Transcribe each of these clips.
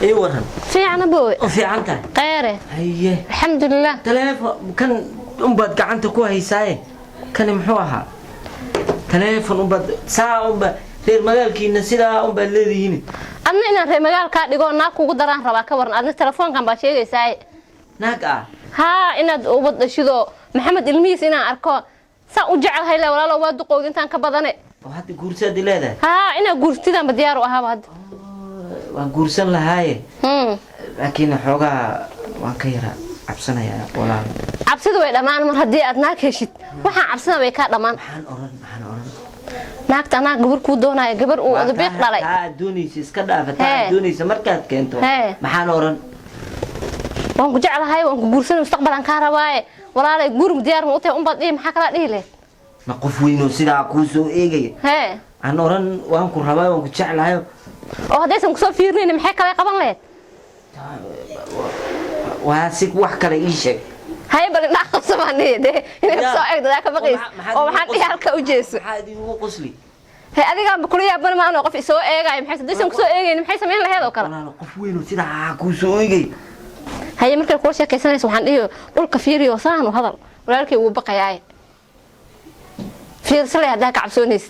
ايوه في عنا بوي في عنك غيره هيه الحمد لله تليفون كان أمبد قعنت كوه هيساي كان محوها تليفون أمبد ساعة أمبد غير مجالك إن سيدا أمبد الذي هنا أنا إن في مجال كاد يقول ناكو قدران ربا كبرنا أنا التلفون كان باشي يساي ناك ها إن أبد شذو محمد الميس إن أركو سأوجع هاي لا ولا واد قود إنت كبدني وهذا قرصة دلالة ها إن قرصتي ده بديار وهاد وقرصة لهاي لكن حوجا وانكيرا عبسنا يا ولا عبسده ولا ما أنا مرهدي أدناك هشيت وحن عبسنا بيكاد لمان محن أورن naagta anaa gabar ku doonaya gabar uu adbiiq dhalay taa doonaysa iska dhaafataa doonaysa markaad keento maxaan oran waan ku jeclahay waan ku guursan mustaqbalan ka rabaaye walaalay guur diyaar ma u tahay umbad maxaa kala dhihi leh ma qof weyn oo sidaa ku soo eegay aan oran waan ku rabaa waan ku jeclahay oo hadaysan ku soo fiirneen maxay kala qaban leed waa si wax kale ii sheeg هاي بل ناقص ما نيده إنه صاعد ذاك بقيس أو محد يحرك وجيس هذه هو قصلي هاي أديك عم بقول يا بنا ما أنا قف يسوي إيه جاي محيس ديسم كسوي إيه محيس مين لهذا وكلا أنا قف وين وسيد عاكوسو إيه هاي مركل كل شيء كيسان سبحان إيه دول كفيري وصان وهذا ولكن هو بقى جاي في رسالة هذاك عبسونيس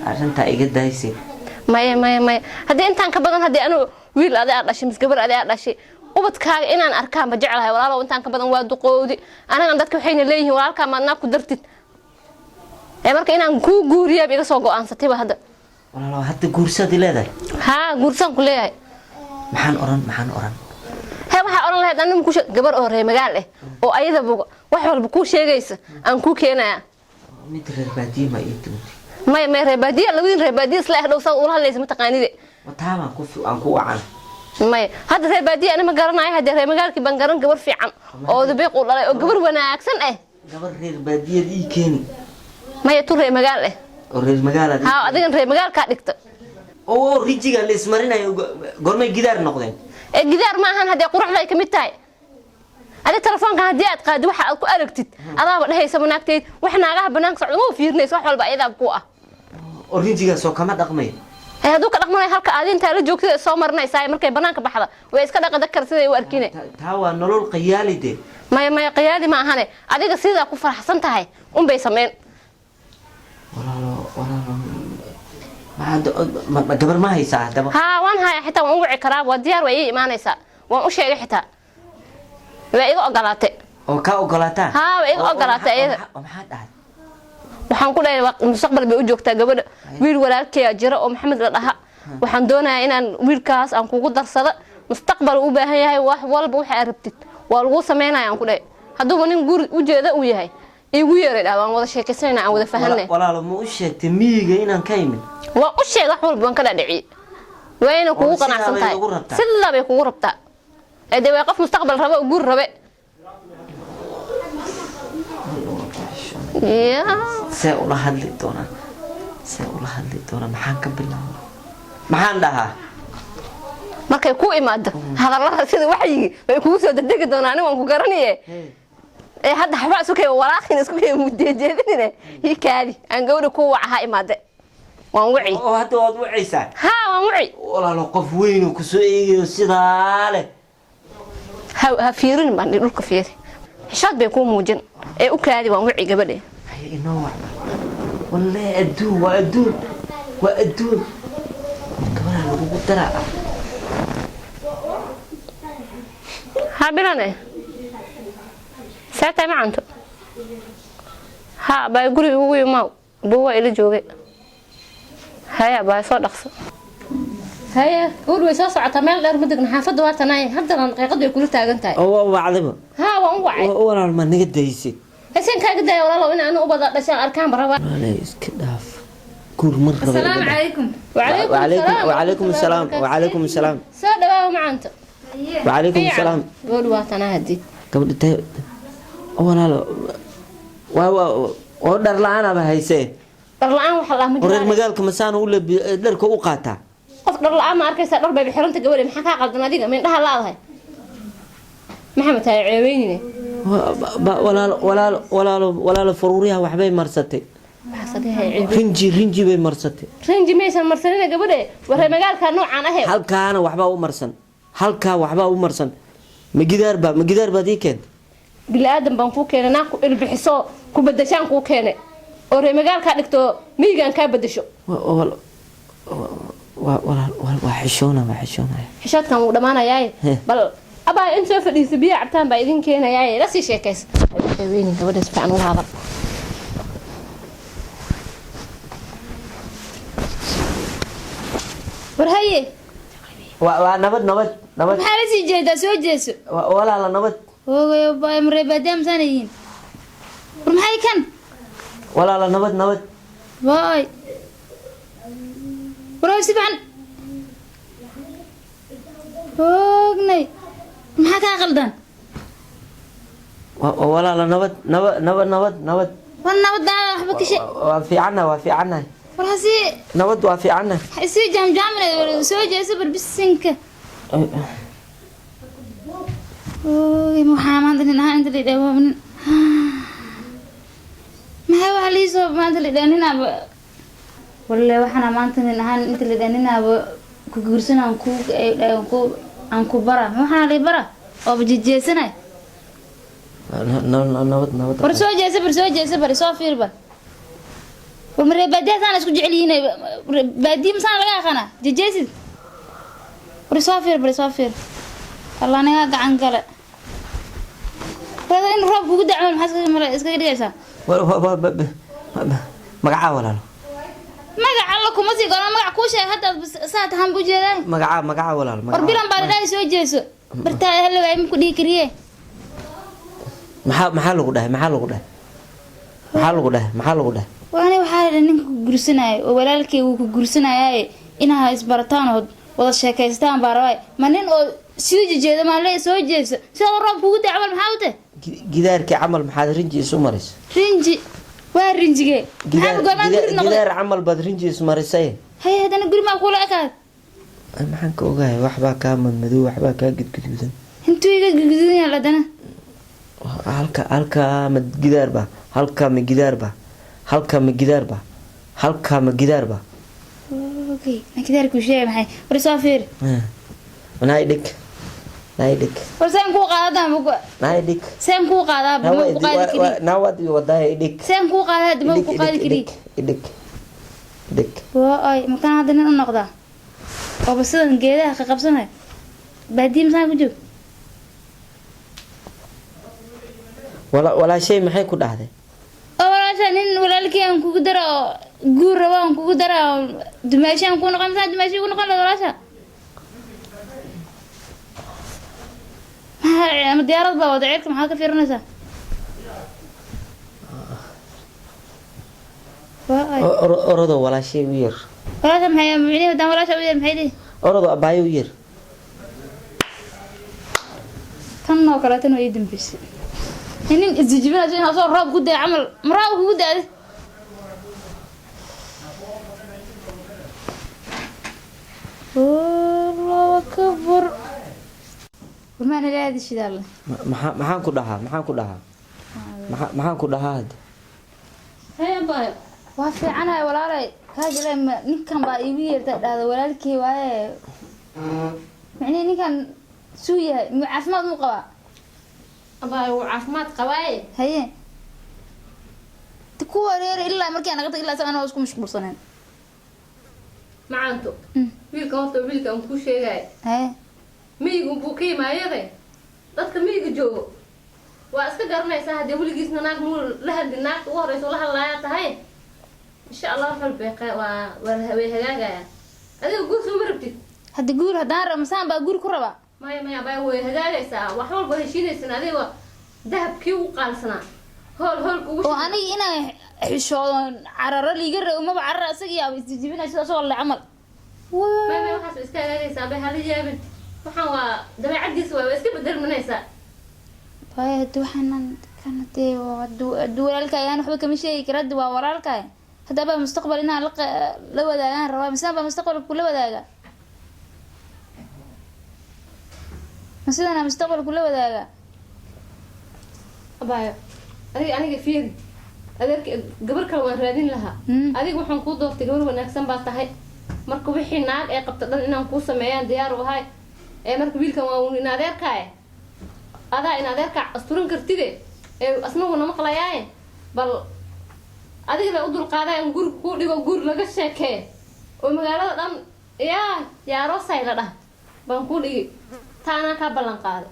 عشان تأجد دايسي ما هدي أنت عن كبدن هدي أنا wiil aday dhashay mis gabar aday dhashay ubadkaaga inaan arkaan ba jecelahay walaalo intaan ka badan waa duqoodi anaga dadka waxayna leeyihiin walaalka ma ku dartid marka inaan ku guuriyo iga soo go'aansatay ba hadda walaalo hadda guursadi leedahay ha guursan ku leeyahay maxaan oran waxa oran lahayd anna ku gabar oo reer magaal ah oo ayada wax walba ku sheegaysa aan ku keenaya mid reer baadiye ma ii timid ما ربادية لوين ربادية سلاح لو صار ولا لازم تقانيدي وتامن كوفي أنكو عن ما هذا ربادية أنا ما قرنا هذا ربادية قال كي بنقرن قبر في عم أو ذبيق ولا قبر وانا أحسن إيه قبر ربادية دي كين ما يطور ربادية إيه ربادية دي ها أدين ربادية كادكت أو ريجي قال اسمرنا قرنا الجدار نقدين الجدار ما هن هذا قرح لا يكمتاي هذا التلفون كان هديات قاد وح أكو أركتت أضاف له يسمونك تيت وإحنا جاه بنانك صعود مو فيرني صح ولا بعيد أبقوه أورينجيga soo kama dhaqmay haduu ka dhaqmay halka aadinta la joogtay soo marnaysaa markay banaanka baxda way iska dhaqadakar siday u arkiinay taa waa nolol qiyaalide ma qiyaali ma ahane adiga sida ku faraxsan tahay bay sameyn ma gabar ma haysaa hadaba ha waan haya xitaa waan u wici karaa waa diyaar way iimaanaysaa waan u sheegay xitaa way iga ogolaatay oo ka ogolaataa ha way iga ogolaatay ayada maxaa dhahay waxaan ku leeyahay mustaqbal bay u joogtaa gabadha wiil walaalkay jira oo maxamed la dhaha waxaan doonayaa inaan wiilkaas aan kugu darsado mustaqbal u baahan yahay wax walba waxa aad rabtid waa lagu sameeynaa aan ku leeyahay hadduu nin guur u jeeda uu yahay igu yeeray waan wada sheekaysanayna aan wada fahanay walaalo ma u sheegtay miyiga inaan ka imin waa u sheegay wax walba aan ka dhacay wayna kugu qanacsan tahay sida bay kugu rabtaa ee way qof mustaqbal raba guur rabe يا سأقول هذي تونا محن كبلنا محن لها markay ku imaado hadalada sida waxyi way kugu soo degdegi doonaan waan ku garanaye hadda xabaa isku kay walaaqin isku kay mudeejeedinay kaadi aan gawdha ku waxa imaade waan wici oo hadda waad wicaysaa ha waan wici walaalo qof weyn oo ku soo eegayo sida leh ha fiirin baan dhulka fiiri xishad bay ku muujin ee u kaadi waan wici gabadhe inoo wallahi adduun gabadha lagu daraa ha bilane saata macanto ha baa guri ugu imaw buwa ila joogay haya baa soo dhaqso هيا قول ويسا سعطة مال دار مدق نحافظ وارتناي هدنا دقيقة يقولوا تاغنتاي oo wacdaba ها وان وعي walaal ma naga daysid حسين كاga day walaalo in aan u bada dhashan arkaan baraba walaal iska dhaaf guur mar raba السلام عليكم وعليكم السلام soo dhawaw maanta وعليكم السلام قول waatana hadii gabadha walaalo waa dhar la'aan aba haysee dhar la'aan waxa la ma reer magaalka masaan u dharka u qaataa qof dhar la'aan ma arkaysa dhar bay xiranta gabadha maxaa ka qaldan adiga min dhaha laadahay maxamed ay ceebeynine walaalo faruuriyaha waxbay marsatay rinji bay marsatay rinji maysan marsanina gabadhe waree magaalka noocan ah halkaana waxbaa u marsan halkaa waxbaa u marsan ma gidaar baad ii keentay bili aadan baan kuu keenay naa ku ilbixiso ku badashaan kuu keenay oo ree magaalka dhigto miyigan kaa badasho waa xishoona xishoodkan wuu dhamaanayaa bal abaa in soo fadhiisa biyo cabtaan baa idin keenayaa la sii sheekaysa weynin gabadha si fiican u hadal warhaye waa nabad maxaa la sii jeedaa soo jeeso walaala nabad hoogayo mareebaadiya masaan yihiin war maxay kan walaala nabad waay waraa si fiican hoognay maxaa kaa qaldan walaala nabad war nabadaada waxba kashe waa fiicannahay war hasii nabad waa fiicannahay hasii jaamjaamina soo jeeso barbisinka ooy maxaa maanta nin ahaan inta la idhaho maxay waxa liisoo maanta la idhaho ninaaba walle waxaana maanta nin ahaan inta la idhaho ninaaba ku guursan aan ku bara waxaana lay bara ooba jejeesanay nabad war soo jeesa bari soo fiir bar war maree baadiyaha saan isku jecel yihiin baadiya masaan laga aqaanaa jejeesid war soo fiir allah naga gacan gale wada in roob kugu dacmo maxaa iskaga dhigaysaa magacaa walaalo magac alla kuma sii gola magac kuu sheeg hadda saa tahan buu jeedaa magacaa walaalo war bilan baa dhadhaay soo jeeso bartaa halla waay ma ku dhihi kariye maxaa lagu dhahay waana waxaa la ninka ku guursanaayo oo walaalkay uu ku guursanayaaye inaha isbarataan oo wada sheekaystaan baa rabay ma nin oo sii jejeeda maa le soo jeeso sida roob kugu dacmal maxaa u tahay gidaarkii camal maxaad rinji isu maraysa rinji waa rinjige gidaar camal baad rinji isu marisay hay haddana guri maa kula ekaad maxaan ka ogahay waxbaa kaa madmadow waxbaa kaa gudguduudan intuu iga gudgududan yaal haddana halkaa ma gidaarba halkaa ma gidaarba okay ma gidaarku sheegay maxay war soo fiir naay dhig war saan kuu qaadadan naay dhig saan kuu qaadaa ma ku qaadi kari naawad wadaay dhig saan kuu qaadaa ma ku qaadi kari dhig waay makaan hadda nin u noqdaa oo basidan geedaha ka qabsanay baadiya masaan ku joog walaashay maxay ku dhahday oo walaasha nin walaalkii aan kugu dara oo guur rabo aan kugu dara oo dumaashaan ku noqon masaan dumaashii ku noqon walaasha ama diyaarad baa wada ceelka maxaa ka fiirinaysaa orodo walaashay u yar walaasha maxay micnihi hadaan walaasha u yar maxay dhihi orodo abaayo u yar tan oo kale tan way dambeysay inin isjijibinayso in soo roob ku day camal maraa kugu daade والله كبر وما أنا لا هذا الشيء ده maxaan ku dhahaa hadda haya baa waa fiicanahay walaalay kaa jilay ninkan baa iigu yeerta dhahda walaalkii waaye macnii ninkan suu yahay muu caafimaad muu qabaa abaa uu caafimaad qabaaye haye ku wareeray ilaa markii aan naga tag ilaa sagan oo isku mashquulsaneen macaanto wiilka horta wiilka aan ku sheegay haye miyigu buu ka yimaayade dadka miyiga joogo waa iska garanaysaa haddii weligiisna naag muu la hadli naagta ugu horeysa la hadlaaya tahay insha allah wax walba way hagaagayaan adiga guur soo ma rabtid hadda guur haddaan rab masaan baa guur ku rabaa maya baa way hagaagaysaa wax walba heshiinaysan adiga dahabkii u qaalsanaa hoolka ugu oo aniga inaan xishoodo cararo liiga rabo maba cararo isagii aba isjijibinay sidaas oo le camal maya waxaas iska hagaagaysaa bay hala yaabin waxaan waa dabeecadiisa waa iska bedelmanaysaa haya hadda waxaanan kana dee hadda walaalka ayaan waxba kama sheegi kara hadda waa walaalka hadda baa mustaqbal inaan la wadaagaan rabaa misaan baa mustaqbalka kula wadaaga مستقبل كله وداعا أبايا aniga fiiri adeerka gabar kale waan raadin lahaa adiga waxaan kuu doortay gabar wanaagsan baa tahay marka wixii naag ee qabta dhan inaan kuu sameeyaan diyaar u ahay ee marka wiilkan waa in adeerkaaye adaa in adeerka asturan kartide ee asnaguna maqlayaaye bal adiga la u dulqaaday in guriga kuu dhigo guri laga sheekee oo magaalada dhan yaa roosay la dhah baan kuu dhigi taana ka ballan qaaday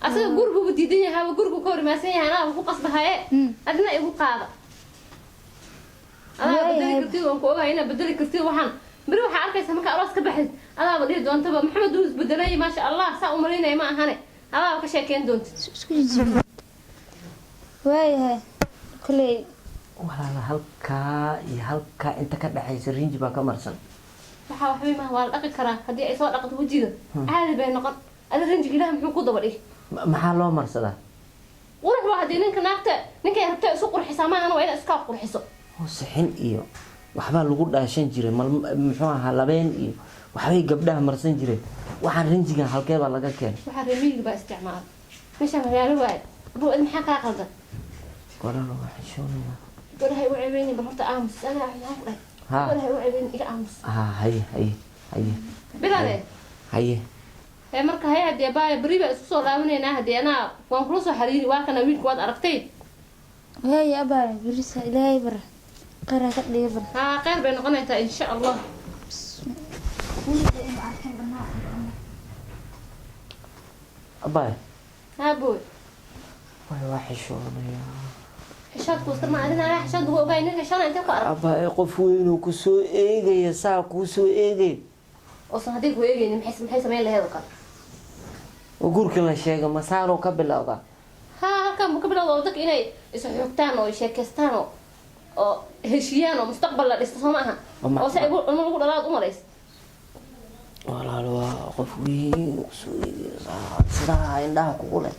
asaga gurigu diidan yahay gurigu ka hormaasan yahay anaa ku qasbahaye adna igu qaada adaa bedeli kartid waan ku ogahay inaad bedeli kartid waxaan beri waxaa arkaysa marka aroos ka baxid adaaba dhihi doontaba maxamed uu isbedelay maasha allah saa u malaynaya ma ahane adaaba ka sheekeyn doontid waayahay kuley walaala halkaa iyo halkaa inta ka dhaxaysa rinji baa ka marsan waxaa waxbay maaha waa la dhaqi karaa haddii ay soo dhaqato wejiga caadi bay noqon ada rinjiga ilaah muxuu ku daba dhigi maxaa loo marsadaa qurux waa haddii ninka naagta ninkay rabta isu qurxisaa maahana waa inaad iskaa qurxiso sixin iyo waxbaa lagu dhaashan jiray muxuu ahaa labeen iyo waxbay gabdhaha marsan jireen waxaan rinjigan halkee baa laga keenay waxaa reemiyiga baa isticmaala meesha magaalo waaye abuu ad maxaa kaa qaldan walaalo waa xishoonaya golahay u ceebeyni bal horta aamus anaa waxaan ku dhahay golahay u ceebeyni iga aamus haye bilade haye ee marka haye haddii baaya beri baa isku soo laabanaynaa haddii anaa waan kula soo xariiri waa kana wiilka waad aragtay waaya abaaya berisa ilaahay bar qara ka dhiga bar haa khayr bay noqonaysaa insha allah abay haa booy waa xishoonaya xishoodku iska ma adina anaa xishood ugu ogaay nin xishoona intee ku arag abay qof weynuu ku soo eegaya saa kuu soo eegay oosan haddii ku eegaynin maxay samayn laheed oo kale oo gurka la sheega masaaroo ka bilowda haa halkan buu ka bilowda oo dadka inay isu xoogtaan oo sheekaystaan oo heshiiyaan oo mustaqbal la dhisto soo ma aha oo si ilmo lagu dhalaad u malaysa walaalo waa qof weyn soo eegaya sidaa indhaha kugu leh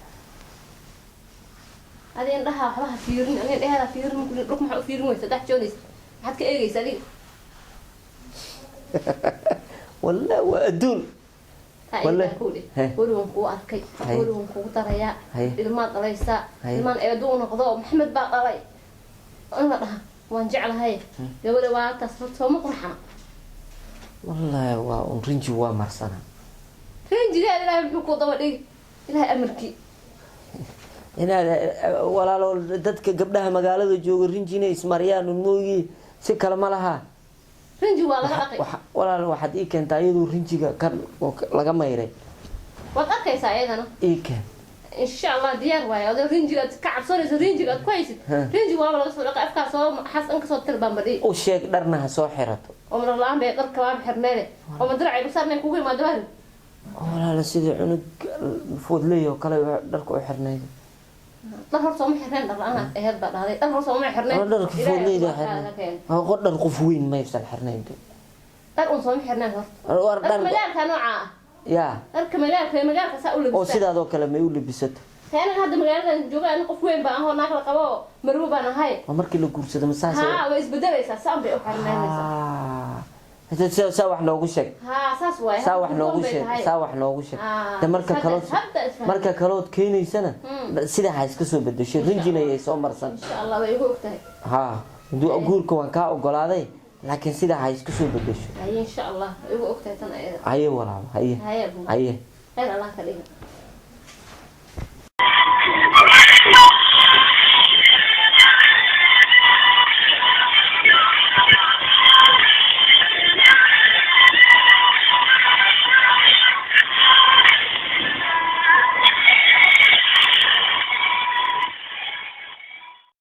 adi indhaha waxba ha fiirin ani indhaheeda fiirin dhulka maxaa u fiirin weysa dhex joonaysa maxaad ka eegaysa adiga والله وأدون والله ولو كو أركي ولو كو تريا المال ليس المال أدون قضاء محمد بقى علي أنا ده وانجعل هاي قبل وقت تصرت فما قرحنا والله ورنجي ومرسنا رنجي لا لا بحكو ضوء إلى أمريكي هنا ولا لو دتك قبلها مقالة جو رنجينا إسماريان ونموي سكر مالها رنجي ولا لو واحد إيكن تايدو رنجي كان لقى ما يري وقت ساعدنا إيكن إن شاء الله ديار واي هذا رنجي كعب صار رنجي كويس رنجي والله بس لقى أفكار صار حس إنك صوت تربان بدي وشيك درناها صاحرته ومن الله عم بيقدر كلام حرناله ومن درعي بس أنا كوجي ما دوار ولا لا سيدي عنق فود لي وكلا درك حرناله ظهر صوم حرنان در أنا هاد بعد هذا ظهر صوم حرنان درك فود لي ده حرنان هو قدر قفوين ما يفسد حرنان ده در صوم حرنان هاد در ملال كنوعه يا در ملال كسأقول أو سيدا ذو كلام يقول لي بست أنا هذا ملال جوجا أنا قفوين بقى هو ناكل قباه مروبة أنا هاي ومركي لو كورس ده مساس ها ويس بدل يسا بيو حرنان هذا ساوح نوغو شك ها ساس واي ساوح نوغو شك ساوح نوغو شك ده marka kalood keenaysana sida ha iska soo bedeshay rinjina ay soo marsan insha Allah way ugu ogtahay ha duu guurka waan ka ogolaaday laakiin sida ha iska soo bedesho insha Allah way ugu ogtahay tan ayada aye walaal aye aye aye Allah ka dhigo